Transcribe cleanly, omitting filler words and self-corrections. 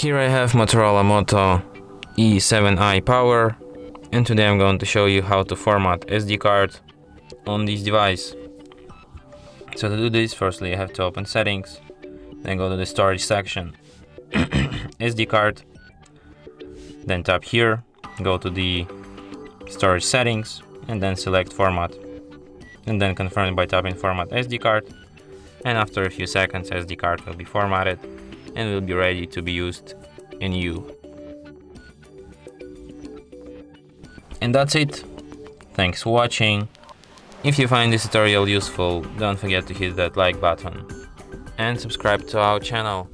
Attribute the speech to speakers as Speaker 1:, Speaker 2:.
Speaker 1: Here I have Motorola Moto E7i Power, and today I'm going to show you how to format SD card on this device. So to do this, firstly you have to open settings, then go to the storage section, SD card, then tap here, go to the storage settings, and then select format, and then confirm it by tapping format SD card, and after a few seconds SD card will be formatted and will be ready to be used in you. And that's it. Thanks for watching. If you find this tutorial useful, don't forget to hit that like button and subscribe to our channel.